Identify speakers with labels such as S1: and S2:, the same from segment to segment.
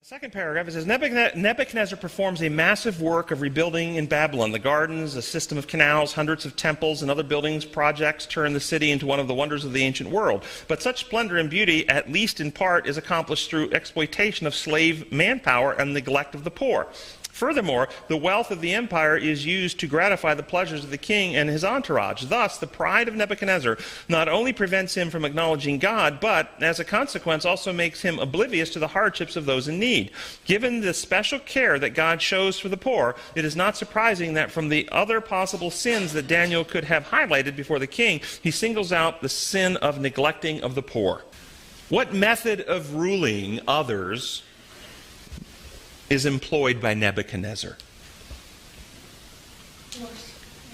S1: Second paragraph, it says, Nebuchadnezzar performs a massive work of rebuilding in Babylon. The gardens, a system of canals, hundreds of temples, and other buildings projects turn the city into one of the wonders of the ancient world. But such splendor and beauty, at least in part, is accomplished through exploitation of slave manpower and neglect of the poor. Furthermore, the wealth of the empire is used to gratify the pleasures of the king and his entourage. Thus, the pride of Nebuchadnezzar not only prevents him from acknowledging God, but, as a consequence, also makes him oblivious to the hardships of those in need. Given the special care that God shows for the poor, it is not surprising that from the other possible sins that Daniel could have highlighted before the king, he singles out the sin of neglecting of the poor. What method of ruling others is employed by Nebuchadnezzar?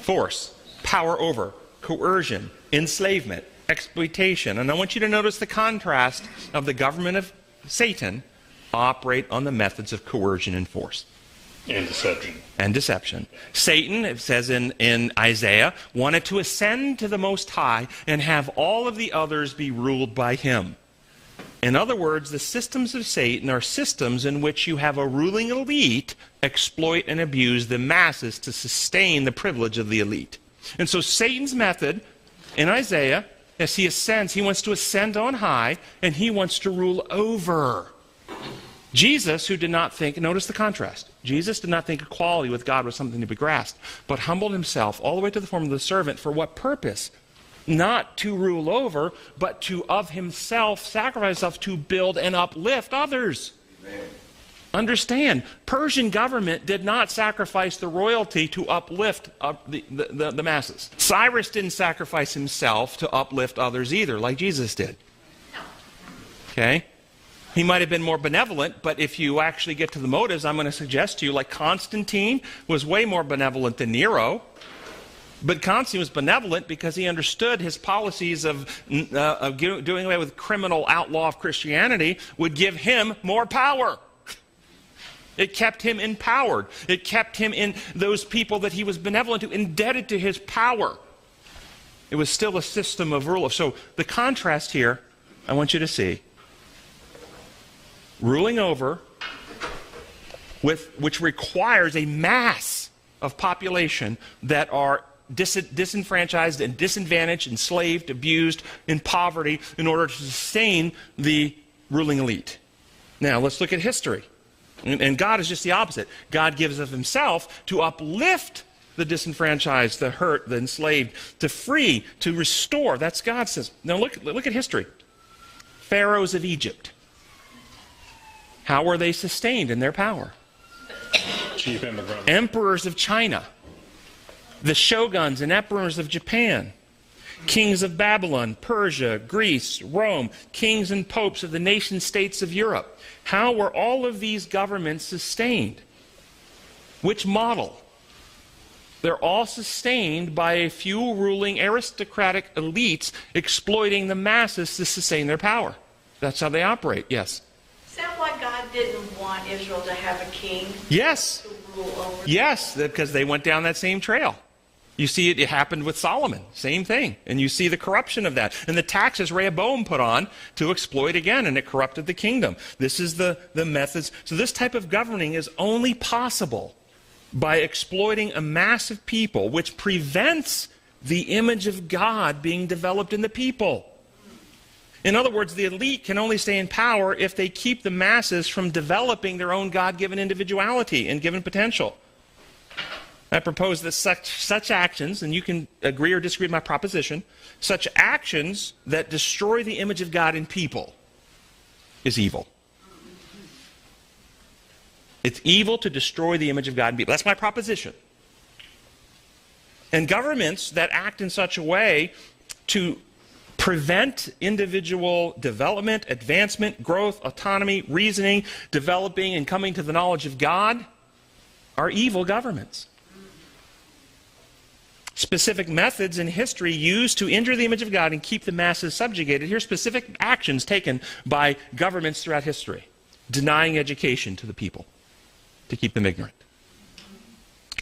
S1: Force, power over, coercion, enslavement, exploitation. And I want you to notice the contrast of the government of Satan operate on the methods of coercion and force.
S2: And deception.
S1: And deception. Satan, it says in Isaiah, wanted to ascend to the Most High and have all of the others be ruled by him. In other words, the systems of Satan are systems in which you have a ruling elite exploit and abuse the masses to sustain the privilege of the elite. And so Satan's method in Isaiah, as he ascends, he wants to ascend on high, and he wants to rule over. Jesus, who did not think, notice the contrast, Jesus did not think equality with God was something to be grasped, but humbled himself all the way to the form of the servant. For what purpose? Not to rule over, but to of himself sacrifice himself to build and uplift others. Amen. Understand, Persian government did not sacrifice the royalty to uplift the masses. Cyrus didn't sacrifice himself to uplift others either, like Jesus did. Okay? He might have been more benevolent, but if you actually get to the motives, I'm going to suggest to you, like Constantine was way more benevolent than Nero. But Constantine was benevolent because he understood his policies of doing away with criminal outlaw of Christianity would give him more power. It kept him empowered. It kept him in those people that he was benevolent to, indebted to his power. It was still a system of rule. So the contrast here, I want you to see. Ruling over, which requires a mass of population that are disenfranchised and disadvantaged, enslaved, abused, in poverty in order to sustain the ruling elite. Now, let's look at history. And God is just the opposite. God gives of himself to uplift the disenfranchised, the hurt, the enslaved, to free, to restore. That's God says. Now, look at history. Pharaohs of Egypt. How were they sustained in their power?
S2: Chief immigrant.
S1: Emperors of China. The shoguns and emperors of Japan, kings of Babylon, Persia, Greece, Rome, kings and popes of the nation-states of Europe. How were all of these governments sustained? Which model? They're all sustained by a few ruling aristocratic elites exploiting the masses to sustain their power. That's how they operate, yes.
S3: Is that why God didn't want Israel to have a king?
S1: Yes.
S3: To rule over?
S1: Yes, because they went down that same trail. You see it happened with Solomon, same thing. And you see the corruption of that. And the taxes Rehoboam put on to exploit again, and it corrupted the kingdom. This is the methods. So this type of governing is only possible by exploiting a mass of people, which prevents the image of God being developed in the people. In other words, the elite can only stay in power if they keep the masses from developing their own God-given individuality and given potential. I propose that such actions, and you can agree or disagree with my proposition, such actions that destroy the image of God in people is evil. It's evil to destroy the image of God in people. That's my proposition. And governments that act in such a way to prevent individual development, advancement, growth, autonomy, reasoning, developing, and coming to the knowledge of God are evil governments. Specific methods in history used to injure the image of God and keep the masses subjugated. Here's specific actions taken by governments throughout history. Denying education to the people to keep them ignorant.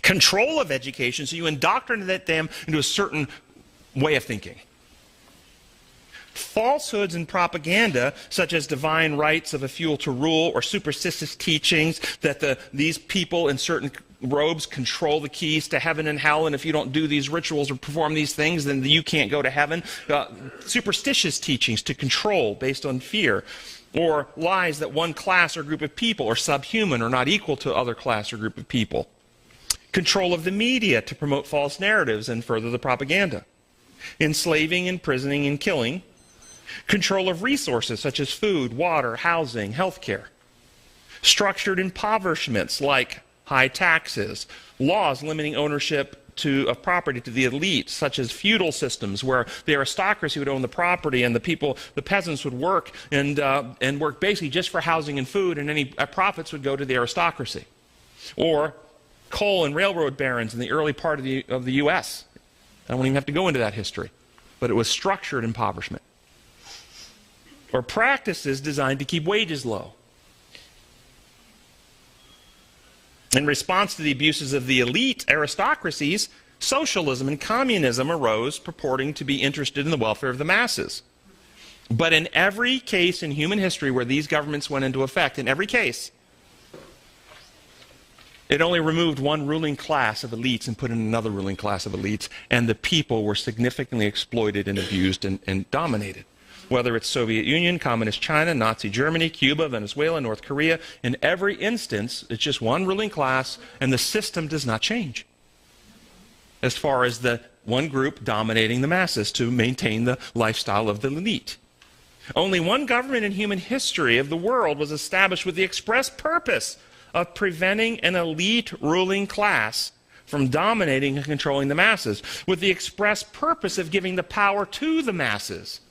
S1: Control of education, so you indoctrinate them into a certain way of thinking. falsehoods and propaganda, such as divine rights of a few to rule, or superstitious teachings that these people in certain robes control the keys to heaven and hell, and if you don't do these rituals or perform these things, then you can't go to heaven. Superstitious teachings to control based on fear, or lies that one class or group of people are subhuman or not equal to other class or group of people. Control of the media to promote false narratives and further the propaganda. Enslaving, imprisoning, and killing. Control of resources such as food, water, housing, healthcare. Structured impoverishments like high taxes. Laws limiting ownership of property to the elite, such as feudal systems where the aristocracy would own the property and the peasants would work and work basically just for housing and food, and any profits would go to the aristocracy. Or coal and railroad barons in the early part of the U.S. I don't even have to go into that history, but it was structured impoverishment. Or practices designed to keep wages low. In response to the abuses of the elite aristocracies, socialism and communism arose, purporting to be interested in the welfare of the masses. But in every case in human history where these governments went into effect, in every case, it only removed one ruling class of elites and put in another ruling class of elites, and the people were significantly exploited and abused and dominated. Whether it's Soviet Union, Communist China, Nazi Germany, Cuba, Venezuela, North Korea, in every instance, it's just one ruling class, and the system does not change. As far as the one group dominating the masses to maintain the lifestyle of the elite. Only one government in human history of the world was established with the express purpose of preventing an elite ruling class from dominating and controlling the masses, with the express purpose of giving the power to the masses.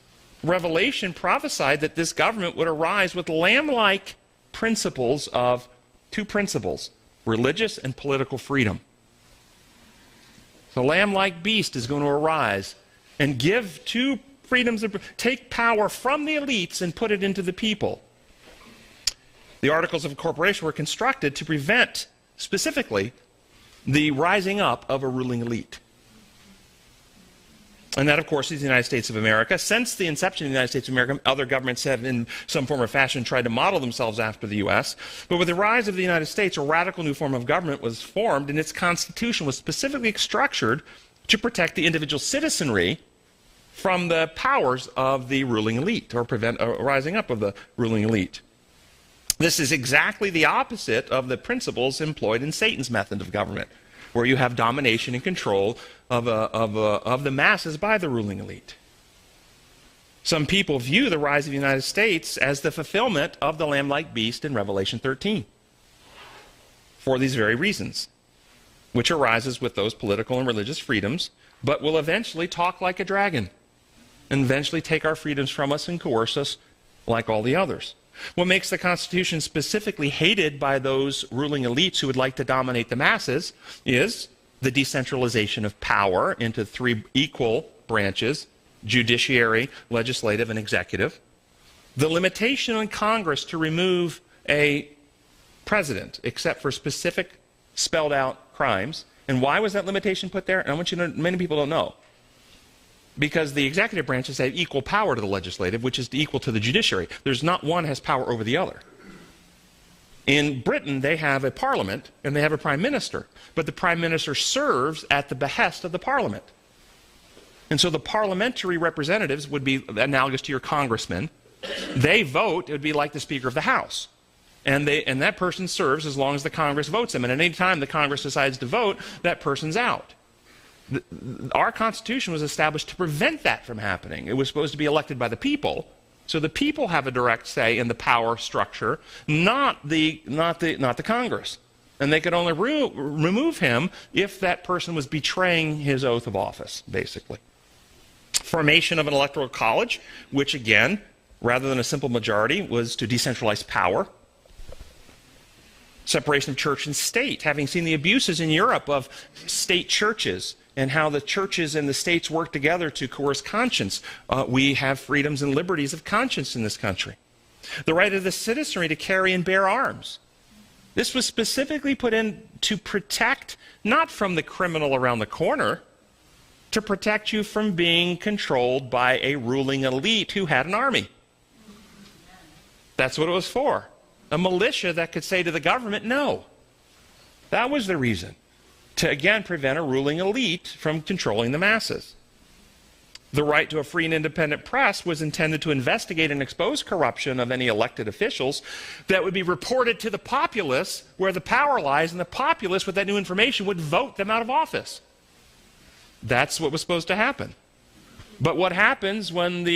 S1: Revelation prophesied that this government would arise with lamblike principles of two principles: religious and political freedom. The lamb-like beast is going to arise and give two freedoms, take power from the elites and put it into the people. The Articles of Incorporation were constructed to prevent, specifically, the rising up of a ruling elite. And that, of course, is the United States of America. Since the inception of the United States of America, other governments have, in some form or fashion, tried to model themselves after the U.S. But with the rise of the United States, a radical new form of government was formed, and its constitution was specifically structured to protect the individual citizenry from the powers of the ruling elite, or prevent a rising up of the ruling elite. This is exactly the opposite of the principles employed in Satan's method of government, where you have domination and control of the masses by the ruling elite. Some people view the rise of the United States as the fulfillment of the lamb-like beast in Revelation 13 for these very reasons, which arises with those political and religious freedoms, but will eventually talk like a dragon and eventually take our freedoms from us and coerce us like all the others. What makes the Constitution specifically hated by those ruling elites who would like to dominate the masses is the decentralization of power into three equal branches: judiciary, legislative, and executive. The limitation on Congress to remove a president except for specific spelled out crimes. And why was that limitation put there? And I want you to know, many people don't know. Because the executive branches have equal power to the legislative, which is equal to the judiciary. There's not one has power over the other. In Britain, they have a parliament and they have a prime minister, but the prime minister serves at the behest of the parliament. And so the parliamentary representatives would be analogous to your congressmen. They vote, it would be like the Speaker of the House. And that person serves as long as the Congress votes him. And at any time the Congress decides to vote, that person's out. Our Constitution was established to prevent that from happening. It was supposed to be elected by the people, so the people have a direct say in the power structure, not the Congress. And they could only remove him if that person was betraying his oath of office, basically. Formation of an electoral college, which again, rather than a simple majority, was to decentralize power. Separation of church and state, having seen the abuses in Europe of state churches and how the churches and the states work together to coerce conscience. We have freedoms and liberties of conscience in this country. The right of the citizenry to carry and bear arms. This was specifically put in to protect, not from the criminal around the corner, to protect you from being controlled by a ruling elite who had an army. That's what it was for. A militia that could say to the government, no. That was the reason. To, again, prevent a ruling elite from controlling the masses. The right to a free and independent press was intended to investigate and expose corruption of any elected officials that would be reported to the populace where the power lies, and the populace, with that new information, would vote them out of office. That's what was supposed to happen. But what happens when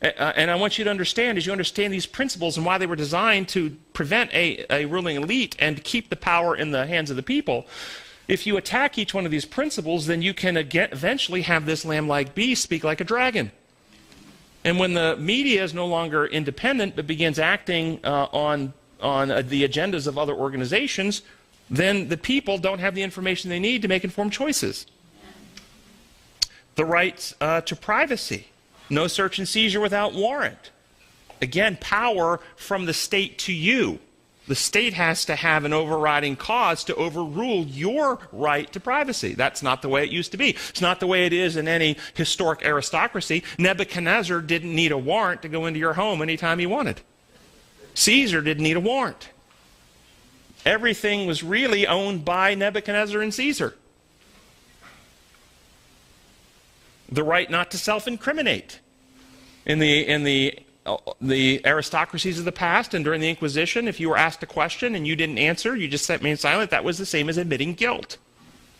S1: and I want you to understand, as you understand these principles and why they were designed to prevent a ruling elite and keep the power in the hands of the people, if you attack each one of these principles, then you can eventually have this lamb-like beast speak like a dragon. And when the media is no longer independent but begins acting on the agendas of other organizations, then the people don't have the information they need to make informed choices. The right to privacy. No search and seizure without warrant. Again, power from the state to you. The state has to have an overriding cause to overrule your right to privacy. That's not the way it used to be. It's not the way it is in any historic aristocracy. Nebuchadnezzar didn't need a warrant to go into your home anytime he wanted. Caesar didn't need a warrant. Everything was really owned by Nebuchadnezzar and Caesar. The right not to self-incriminate. In the aristocracies of the past and during the Inquisition, if you were asked a question and you didn't answer, you just remained silent, that was the same as admitting guilt.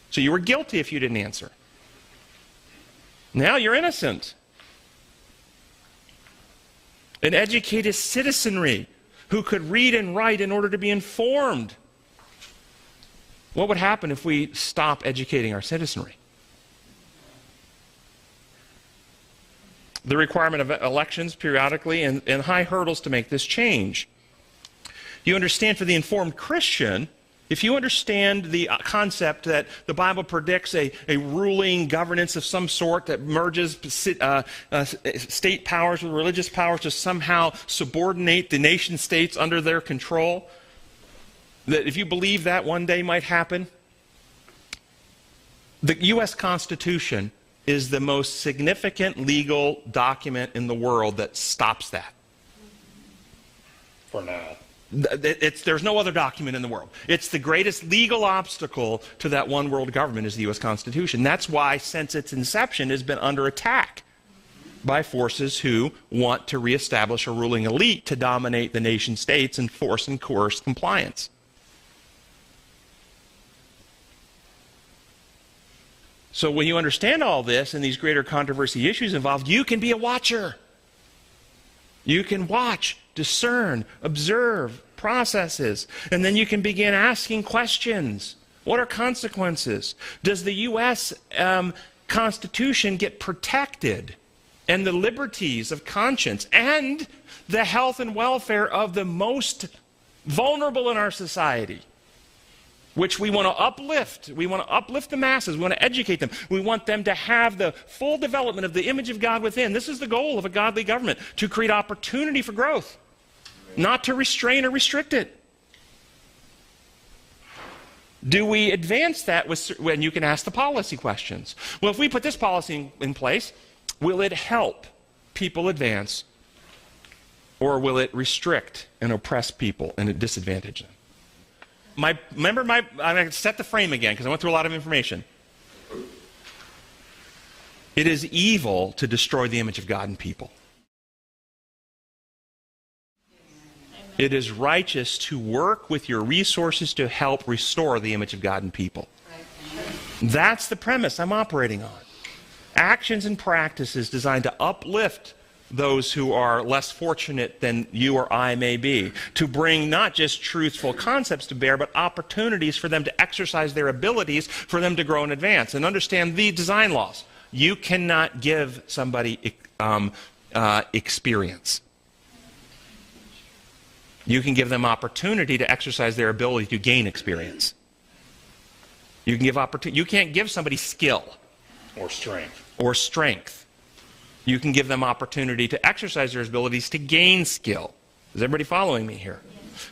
S1: So you were guilty if you didn't answer. Now you're innocent. An educated citizenry who could read and write in order to be informed. What would happen if we stop educating our citizenry? The requirement of elections periodically and high hurdles to make this change. You understand, for the informed Christian, if you understand the concept that the Bible predicts a ruling governance of some sort that merges state powers with religious powers to somehow subordinate the nation states under their control, that if you believe that one day might happen, the U.S. Constitution is the most significant legal document in the world that stops that.
S2: For now.
S1: There's no other document in the world. It's the greatest legal obstacle to that one world government is the U.S. Constitution. That's why, since its inception, has been under attack by forces who want to reestablish a ruling elite to dominate the nation states and force and coerce compliance. So when you understand all this and these greater controversy issues involved, you can be a watcher. You can watch, discern, observe processes, and then you can begin asking questions. What are consequences? Does the U.S. Constitution get protected? And the liberties of conscience and the health and welfare of the most vulnerable in our society, which we want to uplift. We want to uplift the masses. We want to educate them. We want them to have the full development of the image of God within. This is the goal of a godly government, to create opportunity for growth, not to restrain or restrict it. Do we advance that when you can ask the policy questions? Well, if we put this policy in place, will it help people advance, or will it restrict and oppress people and disadvantage them? I'm going to set the frame again because I went through a lot of information. It is evil to destroy the image of God in people. It is righteous to work with your resources to help restore the image of God in people. That's the premise I'm operating on. Actions and practices designed to uplift those who are less fortunate than you or I may be, to bring not just truthful concepts to bear, but opportunities for them to exercise their abilities, for them to grow and advance. And understand the design laws. You cannot give somebody experience. You can give them opportunity to exercise their ability to gain experience. You can give opportunity. You can't give somebody skill.
S2: Or strength.
S1: Or strength. You can give them opportunity to exercise their abilities to gain skill. Is everybody following me here?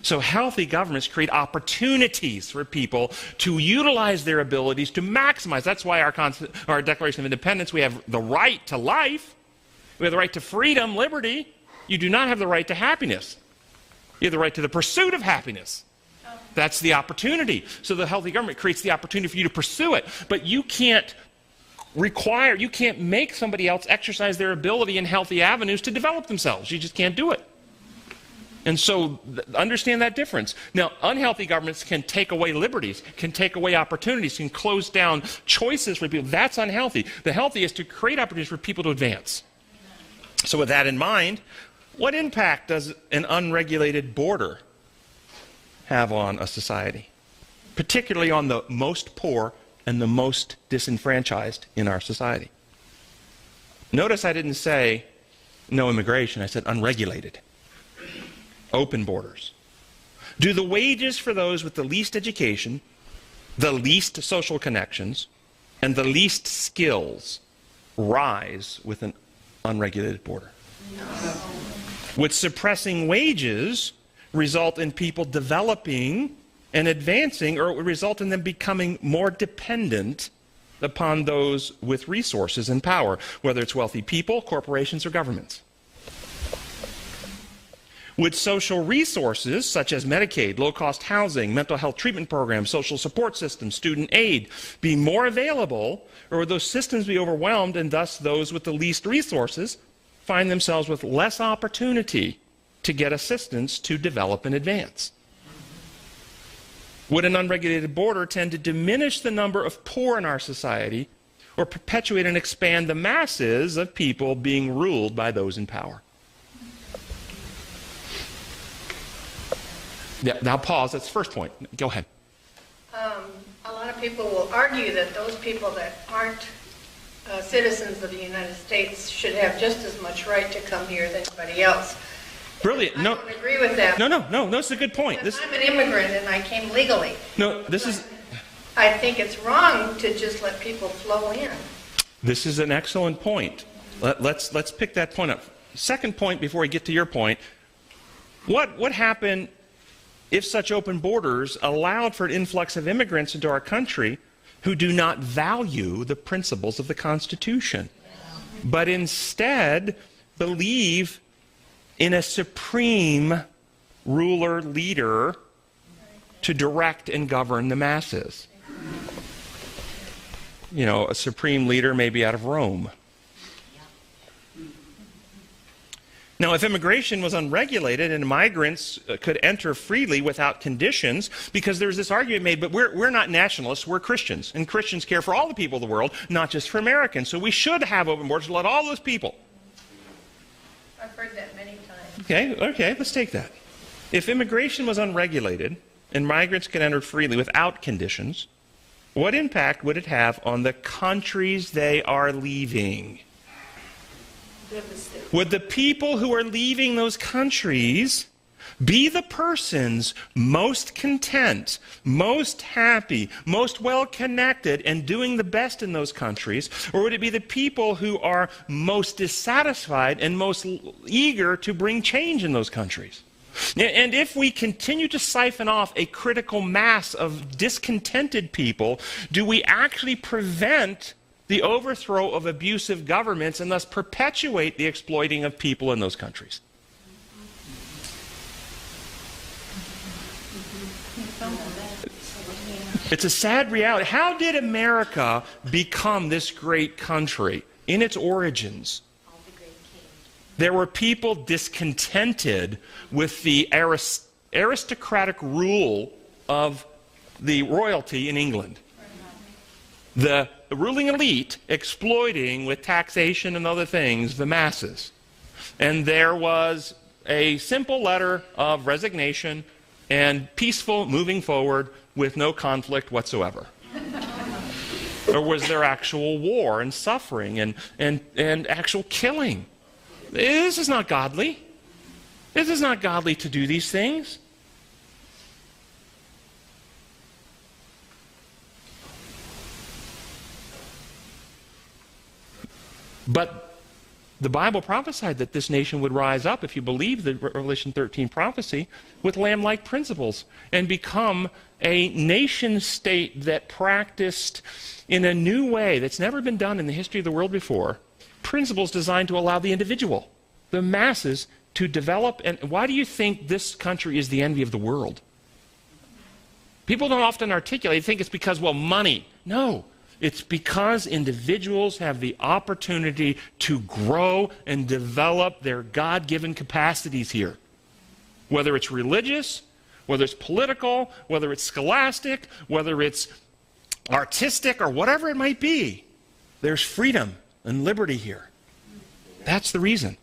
S1: So healthy governments create opportunities for people to utilize their abilities to maximize. That's why our Declaration of Independence, we have the right to life. We have the right to freedom, liberty. You do not have the right to happiness. You have the right to the pursuit of happiness. That's the opportunity. So the healthy government creates the opportunity for you to pursue it. But you can't make somebody else exercise their ability in healthy avenues to develop themselves. You just can't do it. And so understand that difference. Now, unhealthy governments can take away liberties, can take away opportunities, can close down choices for people. That's unhealthy. The healthy is to create opportunities for people to advance. So with that in mind, what impact does an unregulated border have on a society, particularly on the most poor and the most disenfranchised in our society? Notice I didn't say no immigration, I said unregulated. Open borders. Do the wages for those with the least education, the least social connections, and the least skills rise with an unregulated border? No. Would suppressing wages result in people developing and advancing, or it would result in them becoming more dependent upon those with resources and power, whether it's wealthy people, corporations, or governments? Would social resources such as Medicaid, low-cost housing, mental health treatment programs, social support systems, student aid be more available, or would those systems be overwhelmed and thus those with the least resources find themselves with less opportunity to get assistance to develop and advance? Would an unregulated border tend to diminish the number of poor in our society or perpetuate and expand the masses of people being ruled by those in power? Yeah, now pause. That's the first point. Go ahead.
S4: A lot of people will argue that those people that aren't citizens of the United States should have just as much right to come here as anybody else.
S1: Brilliant.
S4: I don't agree with that.
S1: No, it's a good point.
S4: I'm an immigrant and I came legally. I think it's wrong to just let people flow in.
S1: This is an excellent point. Let's pick that point up. Second point before we get to your point. What would happen if such open borders allowed for an influx of immigrants into our country who do not value the principles of the Constitution, but instead believe in a supreme ruler, leader to direct and govern the masses? You know, a supreme leader maybe out of Rome. Now, if immigration was unregulated and migrants could enter freely without conditions, because there's this argument made, but we're not nationalists, we're Christians, and Christians care for all the people of the world, not just for Americans, so we should have open borders to let all those people.
S4: I've heard that many times.
S1: Okay, let's take that. If immigration was unregulated and migrants could enter freely without conditions, what impact would it have on the countries they are leaving? Would the people who are leaving those countries be the persons most content, most happy, most well-connected, and doing the best in those countries? Or would it be the people who are most dissatisfied and most eager to bring change in those countries? And if we continue to siphon off a critical mass of discontented people, do we actually prevent the overthrow of abusive governments and thus perpetuate the exploiting of people in those countries? It's a sad reality. How did America become this great country? In its origins, there were people discontented with the aristocratic rule of the royalty in England. The ruling elite exploiting with taxation and other things the masses. And there was a simple letter of resignation and peaceful moving forward with no conflict whatsoever. Or was there actual war and suffering and actual killing? This is not godly. This is not godly to do these things. But The Bible prophesied that this nation would rise up, if you believe the Revelation 13 prophecy, with lamb-like principles and become a nation state that practiced in a new way that's never been done in the history of the world before, principles designed to allow the individual, the masses, to develop. And why do you think this country is the envy of the world? People don't often articulate, they think it's because, well, money. No. It's because individuals have the opportunity to grow and develop their God-given capacities here. Whether it's religious, whether it's political, whether it's scholastic, whether it's artistic, or whatever it might be, there's freedom and liberty here. That's the reason.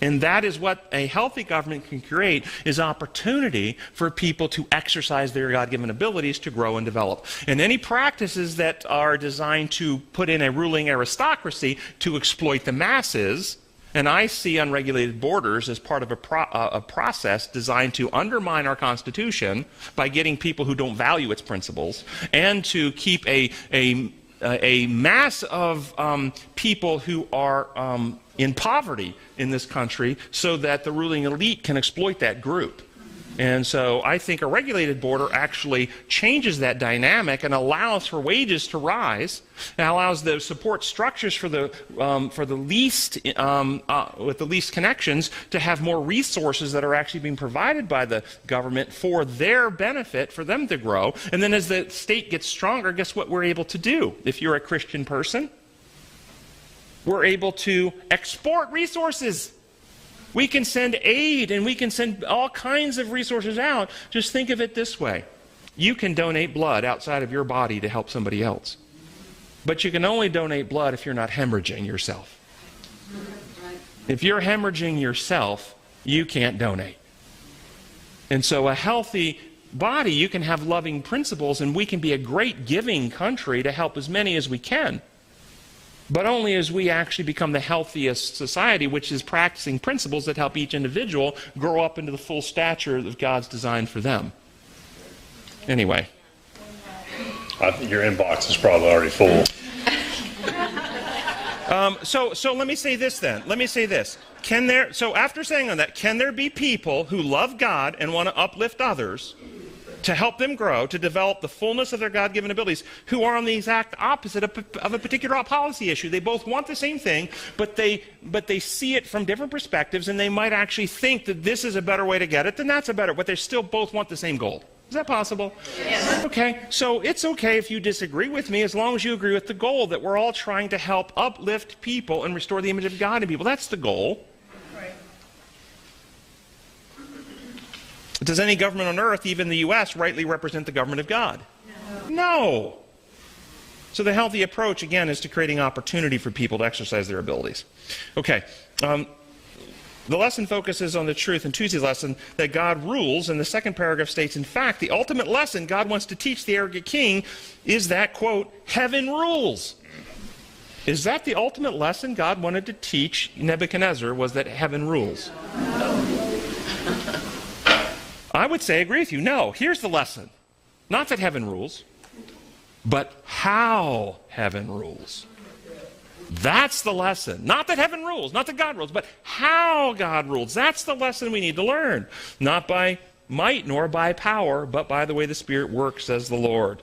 S1: And that is what a healthy government can create, is opportunity for people to exercise their God-given abilities to grow and develop. And any practices that are designed to put in a ruling aristocracy to exploit the masses, and I see unregulated borders as part of a process designed to undermine our Constitution by getting people who don't value its principles, and to keep a mass of people who are in poverty in this country, so that the ruling elite can exploit that group. And so I think a regulated border actually changes that dynamic and allows for wages to rise, and allows the support structures for the least with the least connections to have more resources that are actually being provided by the government for their benefit, for them to grow. And then as the state gets stronger, guess what we're able to do? If you're a Christian person, we're able to export resources. We can send aid, and we can send all kinds of resources out. Just think of it this way. You can donate blood outside of your body to help somebody else. But you can only donate blood if you're not hemorrhaging yourself. If you're hemorrhaging yourself, you can't donate. And so a healthy body, you can have loving principles, and we can be a great giving country to help as many as we can. But only as we actually become the healthiest society, which is practicing principles that help each individual grow up into the full stature that God's designed for them. Anyway.
S2: I think your inbox is probably already full.
S1: So let me say this then. Let me say this. So after saying on that, can there be people who love God and want to uplift others to help them grow, to develop the fullness of their God-given abilities, who are on the exact opposite of a particular policy issue? They both want the same thing, but they see it from different perspectives, and they might actually think that this is a better way to get it, then that's a better, but they still both want the same goal. Is that possible? Yes. Okay, so it's okay if you disagree with me, as long as you agree with the goal, that we're all trying to help uplift people and restore the image of God in people. That's the goal. Does any government on earth, even the U.S., rightly represent the government of God? No. So the healthy approach, again, is to creating opportunity for people to exercise their abilities. Okay. The lesson focuses on the truth in Tuesday's lesson that God rules, and the second paragraph states, in fact, the ultimate lesson God wants to teach the arrogant king is that, quote, heaven rules. Is that the ultimate lesson God wanted to teach Nebuchadnezzar, was that heaven rules? I would say, agree with you. No, here's the lesson. Not that heaven rules, but how heaven rules. That's the lesson. Not that heaven rules, not that God rules, but how God rules. That's the lesson we need to learn. Not by might nor by power, but by the way the Spirit works, says the Lord.